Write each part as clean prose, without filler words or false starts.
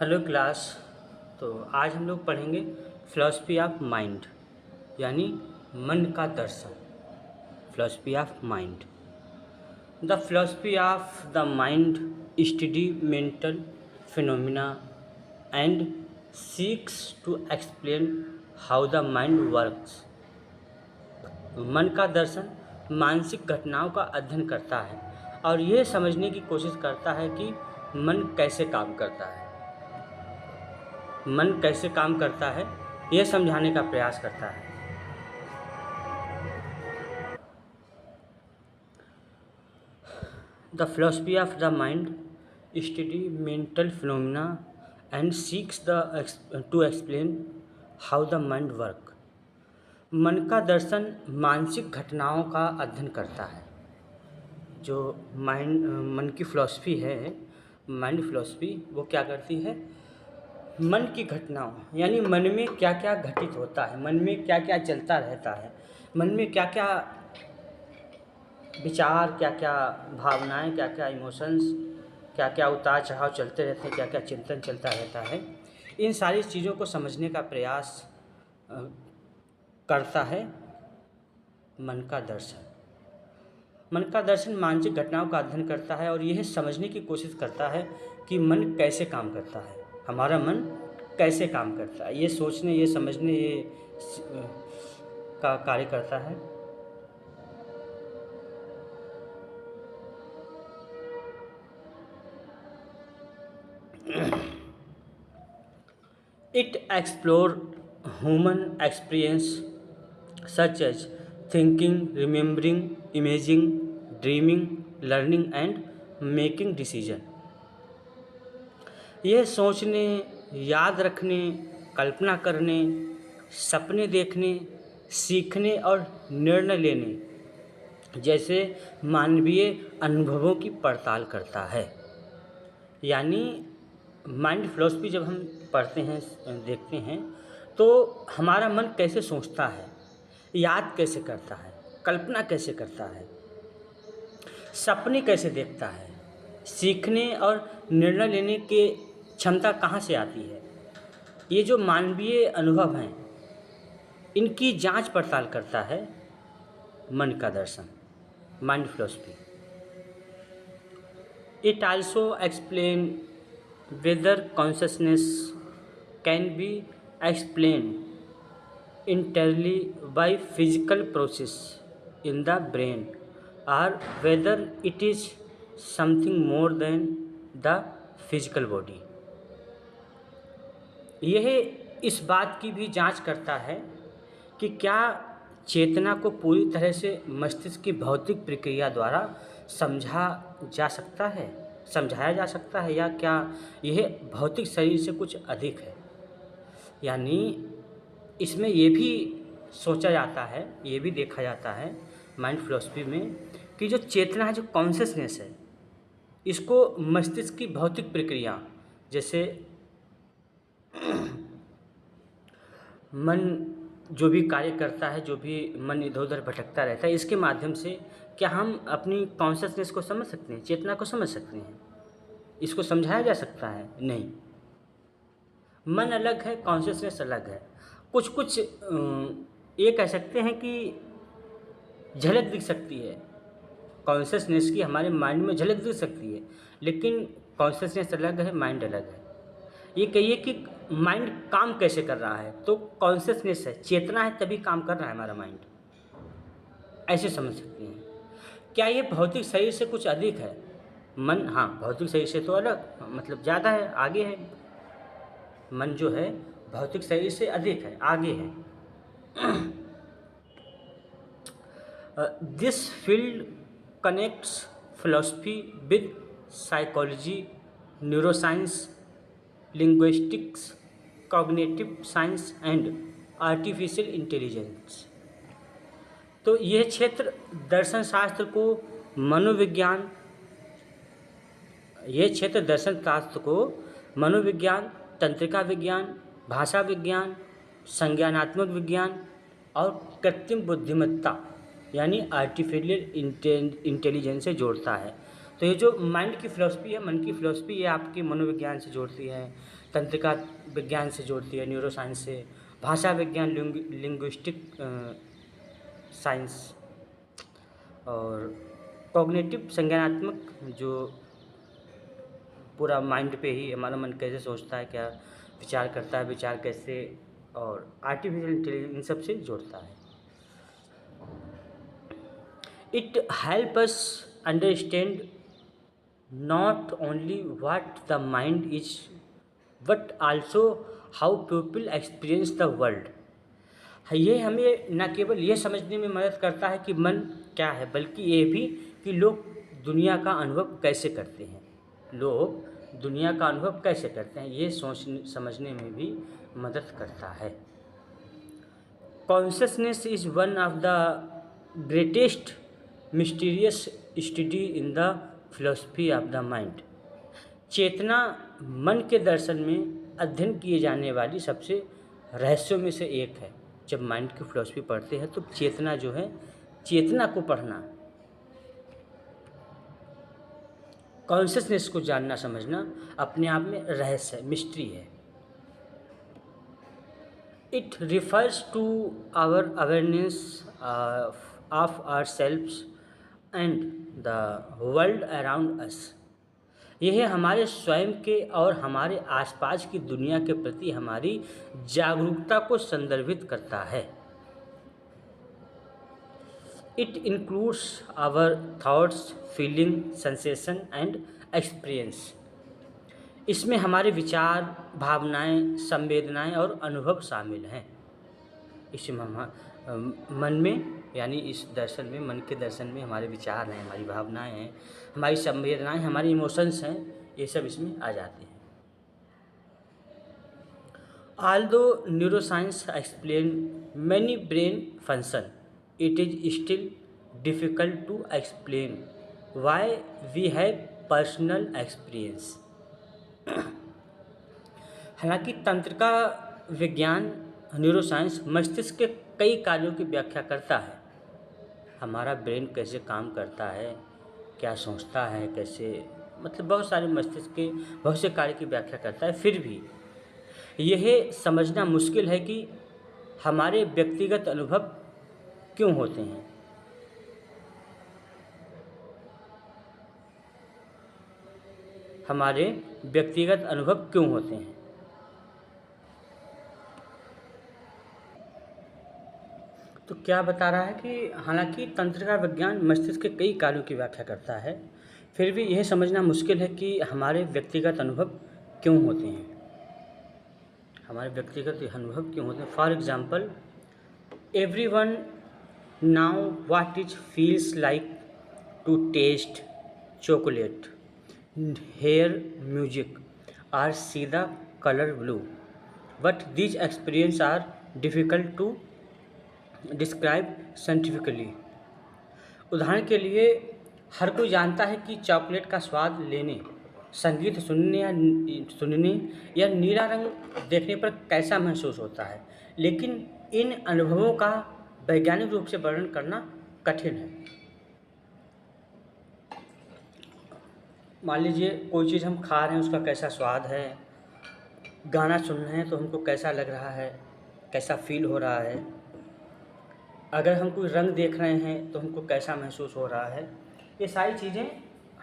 Hello class. तो आज हम लोग पढ़ेंगे फिलॉसफी ऑफ माइंड, यानी मन का दर्शन। Philosophy of mind. The philosophy of the mind study mental phenomena and seeks to explain how the mind works. मन का दर्शन मानसिक घटनाओं का अध्ययन करता है और यह समझने की कोशिश करता है कि मन कैसे काम करता है। मन कैसे काम करता है यह समझाने का प्रयास करता है। The philosophy of the mind study mental phenomena and seeks to explain how the mind work. मन का दर्शन मानसिक घटनाओं का अध्ययन करता है। जो मन की फिलॉसफी है, माइंड फिलॉसफी, वो क्या करती है? मन की घटनाओं यानी मन में क्या क्या घटित होता है, मन में क्या क्या चलता रहता है, मन में क्या क्या विचार, क्या क्या भावनाएं, क्या क्या इमोशंस, क्या क्या उतार चढ़ाव चलते रहते हैं, क्या क्या चिंतन चलता रहता है, इन सारी चीज़ों को समझने का प्रयास करता है मन का दर्शन। मन का दर्शन मानसिक घटनाओं का अध्ययन करता है और यह समझने की कोशिश करता है कि मन कैसे काम करता है, हमारा मन कैसे काम करता है, ये सोचने, ये समझने, का कार्य करता है। It explores human experience such as thinking, remembering, imaging, dreaming, learning and making decision। यह सोचने, याद रखने, कल्पना करने, सपने देखने, सीखने और निर्णय लेने जैसे मानवीय अनुभवों की पड़ताल करता है। यानी माइंड फिलॉसफी जब हम पढ़ते हैं, देखते हैं, तो हमारा मन कैसे सोचता है, याद कैसे करता है, कल्पना कैसे करता है, सपने कैसे देखता है, सीखने और निर्णय लेने की क्षमता कहाँ से आती है, ये जो मानवीय अनुभव हैं इनकी जांच पड़ताल करता है मन का दर्शन, mind philosophy. It also explain whether consciousness can be explained entirely by physical process in the brain or whether it is something more than the physical body। यह इस बात की भी जांच करता है कि क्या चेतना को पूरी तरह से मस्तिष्क की भौतिक प्रक्रिया द्वारा समझाया जा सकता है या क्या यह भौतिक शरीर से कुछ अधिक है। यानी इसमें ये भी सोचा जाता है, ये भी देखा जाता है माइंड फिलॉसफी में कि जो चेतना है, जो कॉन्शियसनेस है, इसको मस्तिष्क की भौतिक प्रक्रिया, जैसे मन जो भी कार्य करता है, जो भी मन इधर उधर भटकता रहता है, इसके माध्यम से क्या हम अपनी कॉन्शियसनेस को समझ सकते हैं, चेतना को समझ सकते हैं? इसको समझाया जा सकता है? नहीं। मन अलग है, कॉन्शियसनेस अलग है। कुछ कुछ ये कह सकते हैं कि झलक दिख सकती है कॉन्शियसनेस की, हमारे माइंड में झलक दिख सकती है, लेकिन कॉन्शियसनेस अलग है, माइंड अलग है। ये कहिए कि माइंड काम कैसे कर रहा है, तो कॉन्शियसनेस है, चेतना है, तभी काम कर रहा है हमारा माइंड, ऐसे समझ सकते हैं। क्या ये भौतिक शरीर से कुछ अधिक है? मन, हाँ, भौतिक शरीर से तो अलग, मतलब ज़्यादा है, आगे है। मन जो है भौतिक शरीर से अधिक है, आगे है। This field connects philosophy with psychology, neuroscience, linguistics, cognitive science and artificial intelligence. तो यह क्षेत्र दर्शन शास्त्र को मनोविज्ञान, तंत्रिका विज्ञान, भाषा विज्ञान, संज्ञानात्मक विज्ञान और कृत्रिम बुद्धिमत्ता यानी आर्टिफिशियल इंटेलिजेंस से जोड़ता है। तो ये जो माइंड की फिलॉसफी है, मन की फिलॉसफी, ये आपकी मनोविज्ञान से जोड़ती है, तंत्रिका विज्ञान से जोड़ती है, न्यूरो साइंस से, भाषा विज्ञान, लिंग्विस्टिक साइंस, और कॉग्निटिव संज्ञानात्मक, जो पूरा माइंड पे ही हमारा मन कैसे सोचता है, क्या विचार करता है, विचार कैसे, और आर्टिफिशियल इंटेलिजेंस, इन सब से जोड़ता है। It help us understand not only what the mind is but also how people experience the world. ये हमें न केवल ये समझने में मदद करता है कि मन क्या है, बल्कि ये भी कि लोग दुनिया का अनुभव कैसे करते हैं, लोग दुनिया का अनुभव कैसे करते हैं, ये समझने में भी मदद करता है। Consciousness is one of the greatest mysterious study in the philosophy of the mind. चेतना मन के दर्शन में अध्ययन किए जाने वाली सबसे रहस्यों में से एक है। जब माइंड की फिलोसफी पढ़ते हैं तो चेतना जो है, चेतना को पढ़ना, कॉन्शसनेस को जानना समझना अपने आप में रहस्य है, मिस्ट्री है। It refers to our awareness of our selves and the world around us. यह हमारे स्वयं के और हमारे आसपास की दुनिया के प्रति हमारी जागरूकता को संदर्भित करता है। It includes our thoughts, feeling, sensation and experience. इसमें हमारे विचार, भावनाएं, संवेदनाएं और अनुभव शामिल हैं। इसमें मन में, यानी इस दर्शन में, मन के दर्शन में हमारे विचार हैं, हमारी भावनाएं हैं, हमारी संवेदनाएं, हमारी इमोशंस हैं, ये सब इसमें आ जाते हैं। Although neuroscience explain many brain function, it is still difficult to explain why we have personal experience. हालांकि तंत्रिका विज्ञान, न्यूरोसाइंस मस्तिष्क के कई कार्यों की व्याख्या करता है। हमारा ब्रेन कैसे काम करता है, क्या सोचता है, कैसे, मतलब बहुत सारे मस्तिष्क के बहुत से कार्य की व्याख्या करता है। फिर भी यह समझना मुश्किल है कि हमारे व्यक्तिगत अनुभव क्यों होते हैं। हमारे व्यक्तिगत अनुभव क्यों होते हैं। तो क्या बता रहा है कि हालांकि तंत्रिका विज्ञान मस्तिष्क के कई कार्यों की व्याख्या करता है, फिर भी यह समझना मुश्किल है कि हमारे व्यक्तिगत अनुभव क्यों होते हैं। हमारे व्यक्तिगत अनुभव क्यों होते हैं। For example, everyone now what is feels like to taste chocolate, hear music और see the colour blue, but these experience are difficult to describe scientifically. उदाहरण के लिए, हर कोई जानता है कि चॉकलेट का स्वाद लेने, संगीत सुनने या नीला रंग देखने पर कैसा महसूस होता है, लेकिन इन अनुभवों का वैज्ञानिक रूप से वर्णन करना कठिन है। मान लीजिए कोई चीज़ हम खा रहे हैं, उसका कैसा स्वाद है, गाना सुन रहे हैं तो हमको कैसा लग रहा है, कैसा फील हो रहा है, अगर हम कोई रंग देख रहे हैं तो हमको कैसा महसूस हो रहा है, ये सारी चीज़ें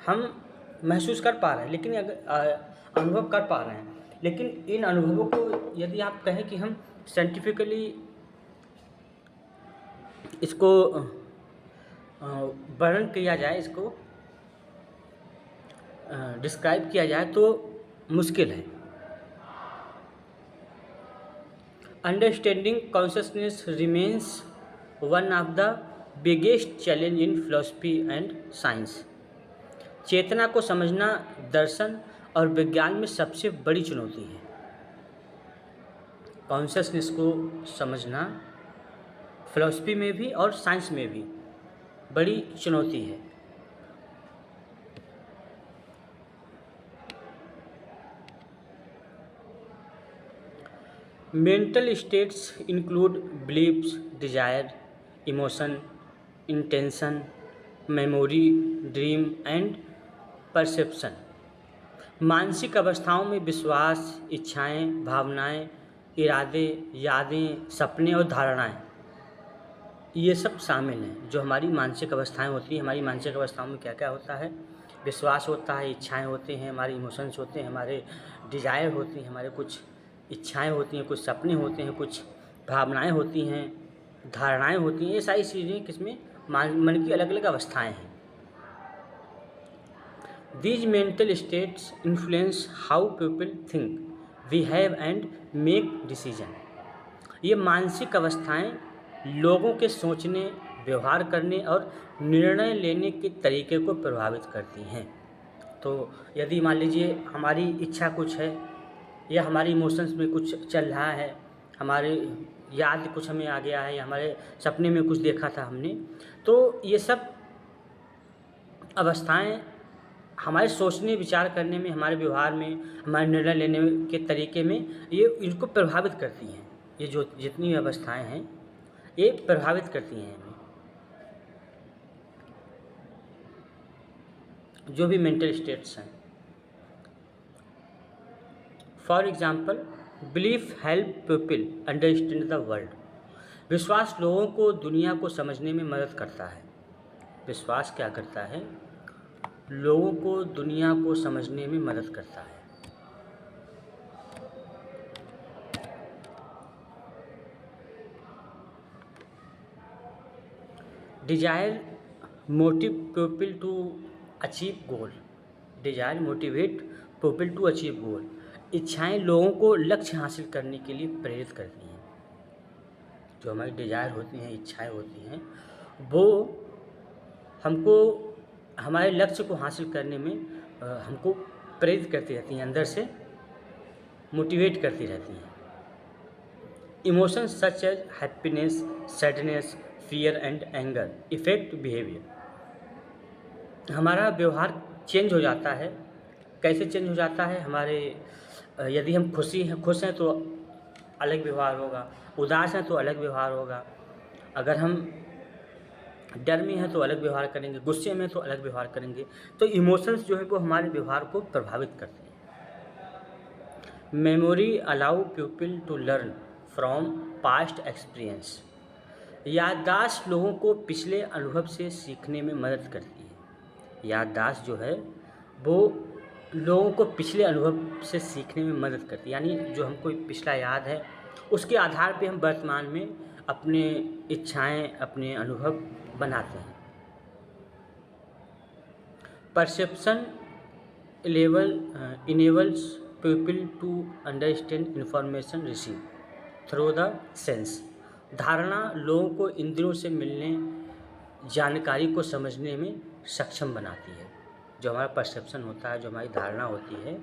हम महसूस कर पा रहे हैं, लेकिन अगर अनुभव कर पा रहे हैं, लेकिन इन अनुभवों को यदि आप कहें कि हम साइंटिफिकली इसको वर्णन किया जाए, इसको डिस्क्राइब किया जाए तो मुश्किल है। Understanding consciousness remains one of the biggest challenge in philosophy and science. चेतना को समझना दर्शन और विज्ञान में सबसे बड़ी चुनौती है। कॉन्शसनेस को समझना फिलोसफी में भी और साइंस में भी बड़ी चुनौती है। Mental states include beliefs, desire, emotion, intention, memory, dream and perception. मानसिक अवस्थाओं में विश्वास, इच्छाएं, भावनाएं, इरादे, यादें, सपने और धारणाएं, ये सब शामिल हैं। जो हमारी मानसिक अवस्थाएं होती हैं, हमारी मानसिक अवस्थाओं में क्या क्या होता है? विश्वास होता है, इच्छाएं होते हैं, हमारे इमोशंस होते हैं, हमारे डिज़ायर होती हैं, हमारे कुछ इच्छाएं होती हैं, कुछ सपने होते हैं, कुछ भावनाएं होती हैं, धारणाएं होती हैं। ये सारी चीज़ें किसमें? मन की अलग अलग अवस्थाएं हैं। These mental states influence how people think, behave and make decision. ये मानसिक अवस्थाएं लोगों के सोचने, व्यवहार करने और निर्णय लेने के तरीके को प्रभावित करती हैं। तो यदि मान लीजिए हमारी इच्छा कुछ है या हमारी इमोशंस में कुछ चल रहा है, हमारे याद कुछ हमें आ गया है या हमारे सपने में कुछ देखा था हमने, तो ये सब अवस्थाएं हमारे सोचने, विचार करने में, हमारे व्यवहार में, हमारे निर्णय लेने के तरीके में ये इनको प्रभावित करती हैं। ये जो जितनी अवस्थाएं हैं ये प्रभावित करती हैं हमें। जो भी मेंटल स्टेट्स हैं, for example, belief help people understand the world. विश्वास लोगों को दुनिया को समझने में मदद करता है। विश्वास क्या करता है? लोगों को दुनिया को समझने में मदद करता है। Desire motive people to achieve goal. Desire motivate people to achieve goal. इच्छाएं लोगों को लक्ष्य हासिल करने के लिए प्रेरित करती हैं। जो हमारी डिजायर होती हैं, इच्छाएं होती हैं, वो हमको हमारे लक्ष्य को हासिल करने में हमको प्रेरित करती रहती हैं, अंदर से मोटिवेट करती रहती हैं। Emotions such as happiness, sadness, fear and anger effect behaviour. हमारा व्यवहार चेंज हो जाता है। कैसे चेंज हो जाता है? हमारे यदि हम खुश हैं तो अलग व्यवहार होगा, उदास हैं तो अलग व्यवहार होगा, अगर हम डर में हैं तो अलग व्यवहार करेंगे, गुस्से में तो अलग व्यवहार करेंगे। तो इमोशंस जो है वो हमारे व्यवहार को प्रभावित करते हैं। Memory allow people to learn from past experience. याददाश्त लोगों को पिछले अनुभव से सीखने में मदद करती है। याददाश्त जो है वो लोगों को पिछले अनुभव से सीखने में मदद करती है। यानी जो हमको पिछला याद है उसके आधार पे हम वर्तमान में अपने इच्छाएं, अपने अनुभव बनाते हैं। Perception enables people to understand information receive through the sense. धारणा लोगों को इंद्रियों से मिलने जानकारी को समझने में सक्षम बनाती है। जो हमारा परसेप्शन होता है, जो हमारी धारणा होती है,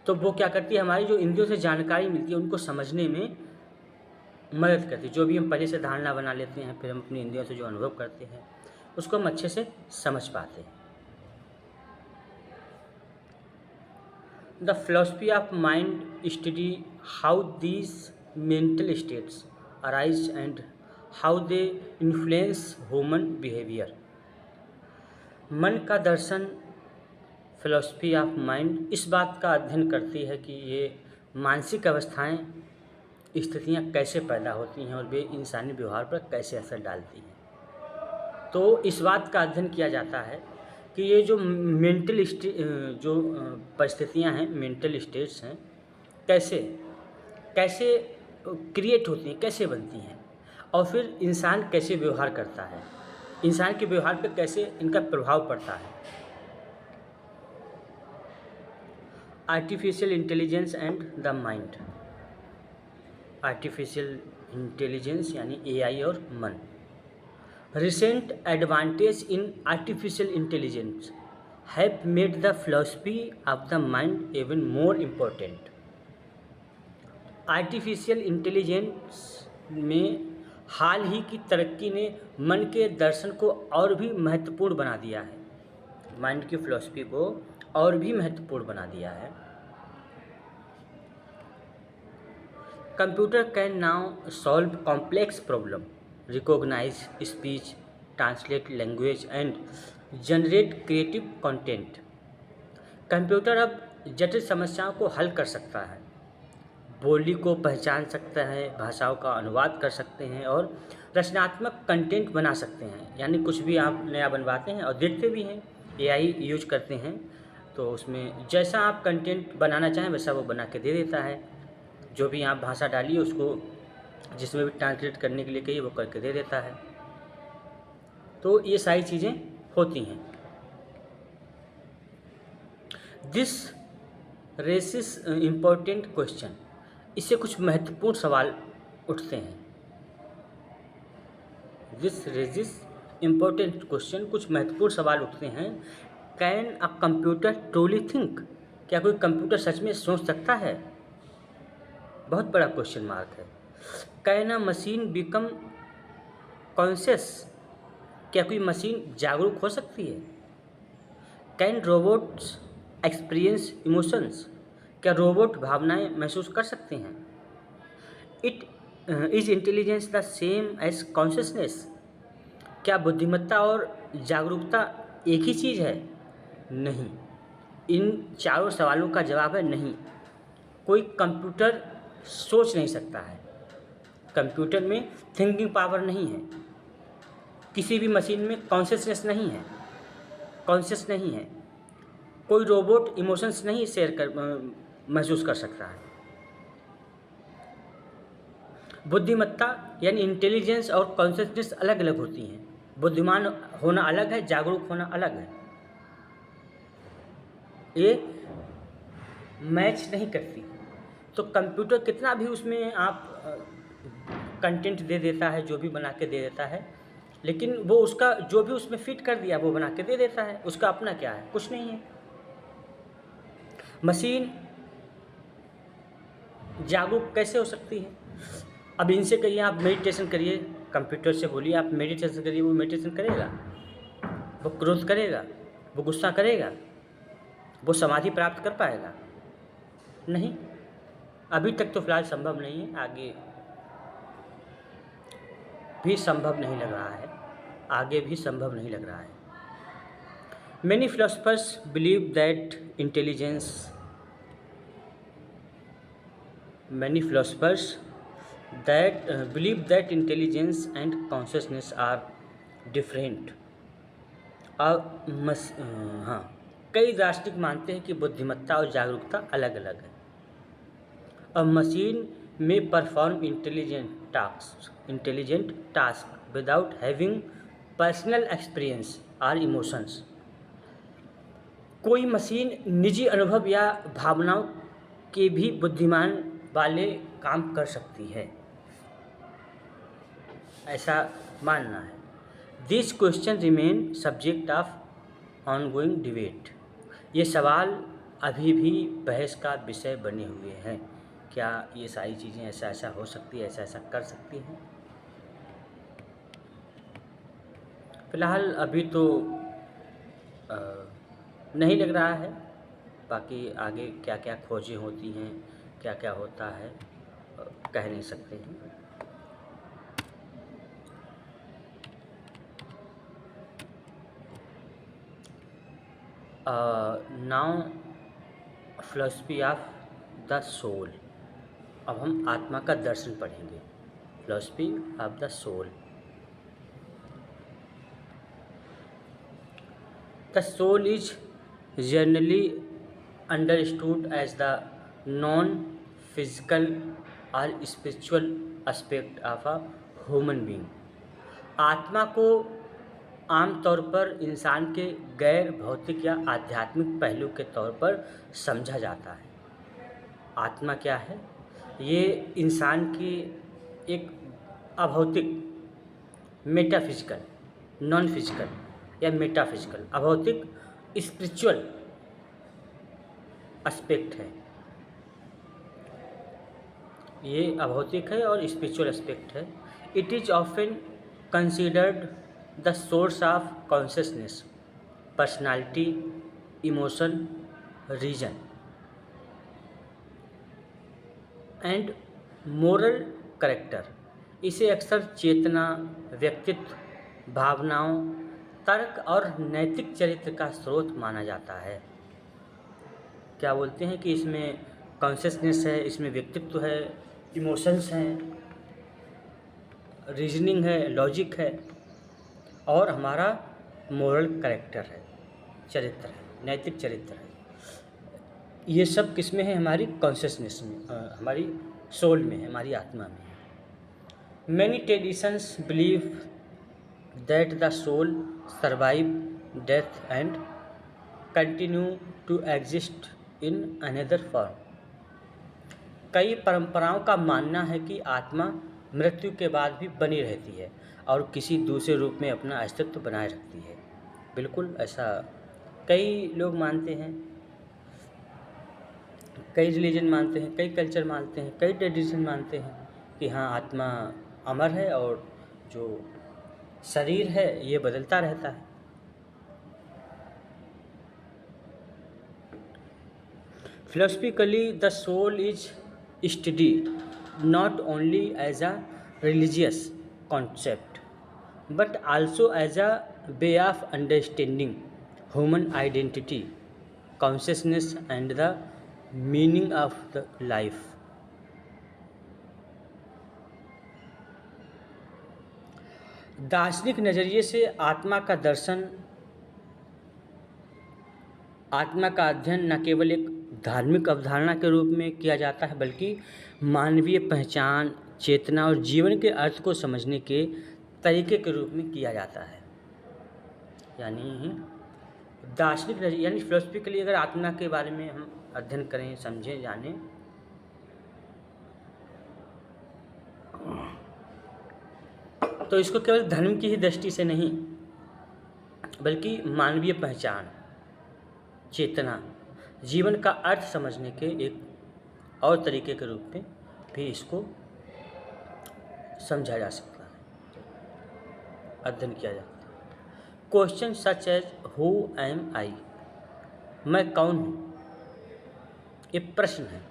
तो वो क्या करती है? हमारी जो इंद्रियों से जानकारी मिलती है उनको समझने में मदद करती है। जो भी हम पहले से धारणा बना लेते हैं, फिर हम अपनी इंद्रियों से जो अनुभव करते हैं उसको हम अच्छे से समझ पाते हैं। The philosophy of mind study how these mental states arise and how they influence human behaviour. मन का दर्शन, फिलोसफी ऑफ माइंड, इस बात का अध्ययन करती है कि ये मानसिक अवस्थाएं, स्थितियाँ कैसे पैदा होती हैं और वे इंसानी व्यवहार पर कैसे असर डालती हैं। तो इस बात का अध्ययन किया जाता है कि ये जो मेंटल जो परिस्थितियाँ हैं, मेंटल स्टेट्स हैं, कैसे कैसे क्रिएट होती हैं, कैसे बनती हैं, और फिर इंसान कैसे व्यवहार करता है, इंसान के व्यवहार पर कैसे इनका प्रभाव पड़ता है। Artificial intelligence and the mind. Artificial intelligence यानी एआई और मन। Recent advantage in artificial intelligence have made the philosophy of the mind even more important. Artificial intelligence में हाल ही की तरक्की ने मन के दर्शन को और भी महत्वपूर्ण बना दिया है। माइंड की फिलॉसफी को और भी महत्वपूर्ण बना दिया है। Computer can now solve complex problem, recognise speech, translate language and generate creative content. Computer अब जटिल समस्याओं को हल कर सकता है, बोली को पहचान सकता है, भाषाओं का अनुवाद कर सकते हैं और रचनात्मक कंटेंट बना सकते हैं। यानी कुछ भी आप नया बनवाते हैं और देखते भी हैं, एआई यूज करते हैं, तो उसमें जैसा आप कंटेंट बनाना चाहें वैसा वो बना के दे देता है। जो भी आप भाषा डालिए उसको जिसमें भी ट्रांसलेट करने के लिए कहिए वो करके दे देता है। तो ये सारी चीज़ें होती हैं। दिस रेसिस इम्पोर्टेंट क्वेश्चन, इससे कुछ महत्वपूर्ण सवाल उठते हैं। दिस रेजिस इम्पोर्टेंट क्वेश्चन, कुछ महत्वपूर्ण सवाल उठते हैं। Can a computer truly think, क्या कोई कंप्यूटर सच में सोच सकता है? बहुत बड़ा क्वेश्चन मार्क है। Can a machine become conscious, क्या कोई मशीन जागरूक हो सकती है? कैन रोबोट्स एक्सपीरियंस इमोशंस, क्या रोबोट भावनाएं महसूस कर सकते हैं? It is intelligence the same as consciousness, क्या बुद्धिमत्ता और जागरूकता एक ही चीज़ है? नहीं। इन चारों सवालों का जवाब है नहीं। कोई कंप्यूटर सोच नहीं सकता है, कंप्यूटर में थिंकिंग पावर नहीं है, किसी भी मशीन में कॉन्शियसनेस नहीं है, कॉन्शियस नहीं है, कोई रोबोट इमोशंस नहीं महसूस कर सकता है। बुद्धिमत्ता यानी इंटेलिजेंस और कॉन्शियसनेस अलग अलग होती हैं। बुद्धिमान होना अलग है, जागरूक होना अलग है। ये मैच नहीं करती। तो कंप्यूटर कितना भी उसमें आप कंटेंट दे देता है, जो भी बना के दे देता है, लेकिन वो उसका जो भी उसमें फिट कर दिया वो बना के दे देता है, उसका अपना क्या है? कुछ नहीं है। मशीन जागरूक कैसे हो सकती है? अब इनसे कहिए आप मेडिटेशन करिए, कंप्यूटर से बोलिए आप मेडिटेशन करिए, वो मेडिटेशन करेगा? वो क्रोध करेगा? वो गुस्सा करेगा? वो समाधि प्राप्त कर पाएगा? नहीं। अभी तक तो फिलहाल संभव नहीं है, आगे भी संभव नहीं लग रहा है, आगे भी संभव नहीं लग रहा है। Many philosophers believe that intelligence, many philosophers that believe that intelligence and consciousness are different। हाँ, कई दार्शनिक मानते हैं कि बुद्धिमत्ता और जागरूकता अलग अलग है। A machine may perform intelligent task without having personal experience or emotions। कोई मशीन निजी अनुभव या भावनाओं के भी बुद्धिमान वाले काम कर सकती है, ऐसा मानना है। This question remain subject of ongoing debate, ये सवाल अभी भी बहस का विषय बने हुए हैं। क्या ये सारी चीज़ें ऐसा ऐसा हो सकती है, ऐसा ऐसा कर सकती हैं? फिलहाल अभी तो नहीं लग रहा है, बाकी आगे क्या क्या खोजें होती हैं, क्या क्या होता है, कह नहीं सकते हैं। Now philosophy of the soul, अब हम आत्मा का दर्शन पढ़ेंगे। Philosophy of the soul. The soul is generally understood as the non physical और spiritual aspect of a human being. आत्मा को आमतौर पर इंसान के गैर भौतिक या आध्यात्मिक पहलू के तौर पर समझा जाता है। आत्मा क्या है? ये इंसान की एक अभौतिक, मेटाफिजिकल, नॉन फिजिकल या मेटाफिजिकल, अभौतिक स्पिरिचुअल एस्पेक्ट है। ये अभौतिक है और स्पिरिचुअल एस्पेक्ट है। It is often considered the source of consciousness, personality, emotion, reason and moral character. इसे अक्सर चेतना, व्यक्तित्व, भावनाओं, तर्क और नैतिक चरित्र का स्रोत माना जाता है। क्या बोलते हैं कि इसमें कॉन्शियसनेस है, इसमें व्यक्तित्व है, इमोशंस हैं, रीजनिंग है, लॉजिक है और हमारा मोरल कैरेक्टर है, चरित्र है, नैतिक चरित्र है। ये सब किस में है? हमारी कॉन्शियसनेस में, हमारी सोल में है, हमारी आत्मा में है। Many traditions believe that the soul survive death and continue to exist in another form. कई परंपराओं का मानना है कि आत्मा मृत्यु के बाद भी बनी रहती है और किसी दूसरे रूप में अपना अस्तित्व बनाए रखती है। बिल्कुल ऐसा कई लोग मानते हैं, कई रिलीजन मानते हैं, कई कल्चर मानते हैं, कई ट्रेडिशन मानते हैं कि हाँ, आत्मा अमर है और जो शरीर है ये बदलता रहता है। Philosophically the soul is studied not only as a religious concept but also as a way of understanding human identity, consciousness and the meaning of the life. दार्शनिक नज़रिए से आत्मा का दर्शन, आत्मा का अध्ययन न केवल एक धार्मिक अवधारणा के रूप में किया जाता है बल्कि मानवीय पहचान, चेतना और जीवन के अर्थ को समझने के तरीके के रूप में किया जाता है। यानी दार्शनिक नज़रिए यानी फिलोसफिकली अगर आत्मा के बारे में हम अध्ययन करें, समझें, जानें तो इसको केवल धर्म की ही दृष्टि से नहीं बल्कि मानवीय पहचान, चेतना, जीवन का अर्थ समझने के एक और तरीके के रूप में भी इसको समझा जा सकता है, अध्ययन किया जाता है। Question such as who am I, मैं कौन हूँ, ये प्रश्न है।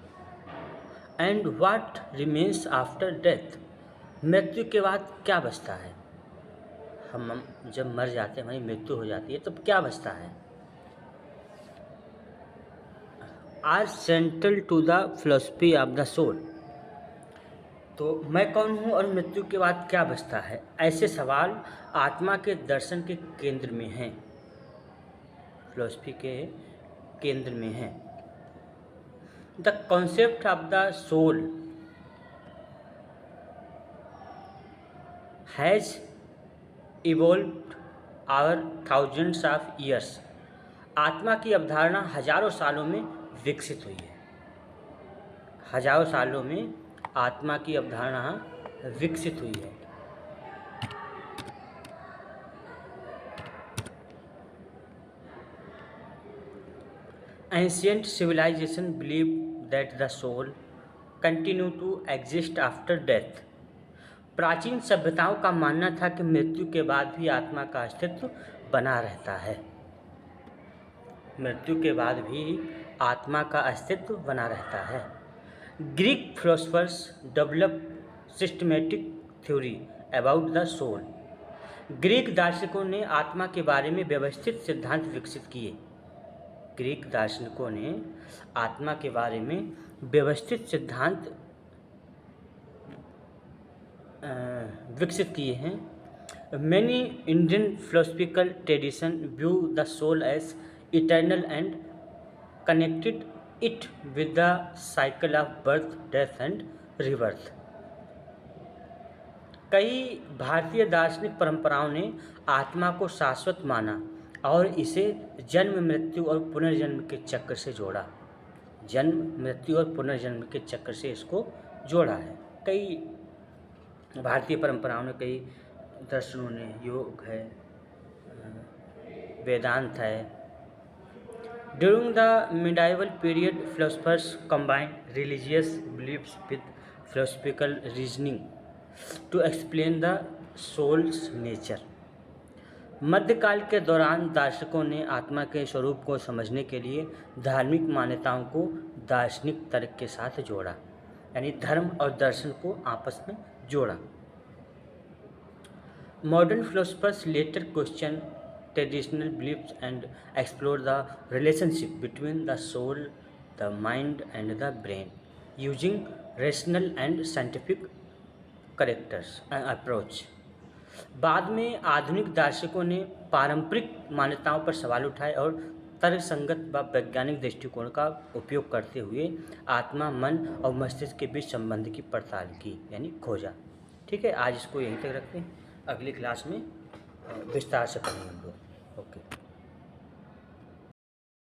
And what remains after death, मृत्यु के बाद क्या बचता है। हम जब मर जाते हैं, हमारी मृत्यु हो जाती है, तब क्या बचता है। Are central to the philosophy of the soul, तो मैं कौन हूँ और मृत्यु के बाद क्या बचता है, ऐसे सवाल आत्मा के दर्शन के केंद्र में हैं, फिलोसफी के केंद्र में हैं। The concept of the soul has evolved over thousands of years, आत्मा की अवधारणा हजारों सालों में विकसित हुई है। हजारों सालों में आत्मा की अवधारणा विकसित हुई है। Ancient civilisation believe that the soul continue to exist after death, प्राचीन सभ्यताओं का मानना था कि मृत्यु के बाद भी आत्मा का अस्तित्व बना रहता है। मृत्यु के बाद भी आत्मा का अस्तित्व बना रहता है। Greek philosophers develop systematic theory about the soul, Greek दार्शनिकों ने आत्मा के बारे में व्यवस्थित सिद्धांत विकसित किए। ग्रीक दार्शनिकों ने आत्मा के बारे में व्यवस्थित सिद्धांत विकसित किए हैं। Many Indian philosophical tradition view the soul as eternal and connected it with the cycle of birth, death and rebirth. कई भारतीय दार्शनिक परंपराओं ने आत्मा को शाश्वत माना और इसे जन्म, मृत्यु और पुनर्जन्म के चक्र से जोड़ा। जन्म, मृत्यु और पुनर्जन्म के चक्र से इसको जोड़ा है। कई भारतीय परंपराओं ने, कई दर्शनों ने, योग है, वेदांत है। During the medieval period philosophers combined religious beliefs with philosophical reasoning to explain the soul's nature। मध्यकाल के दौरान दार्शनिकों ने आत्मा के स्वरूप को समझने के लिए धार्मिक मान्यताओं को दार्शनिक तर्क के साथ जोड़ा, यानी धर्म और दर्शन को आपस में जोड़ा। Modern philosophers later question traditional beliefs and explore the relationship between the soul the mind and the brain using rational and scientific characters approach. बाद में आधुनिक दार्शनिकों ने पारंपरिक मान्यताओं पर सवाल उठाए और तर्कसंगत व वैज्ञानिक दृष्टिकोण का उपयोग करते हुए आत्मा, मन और मस्तिष्क के बीच संबंध की पड़ताल की, यानी खोजा। ठीक है, आज इसको यहीं तक रखते हैं, अगली क्लास में विस्तार से पढ़ेंगे हम लोग।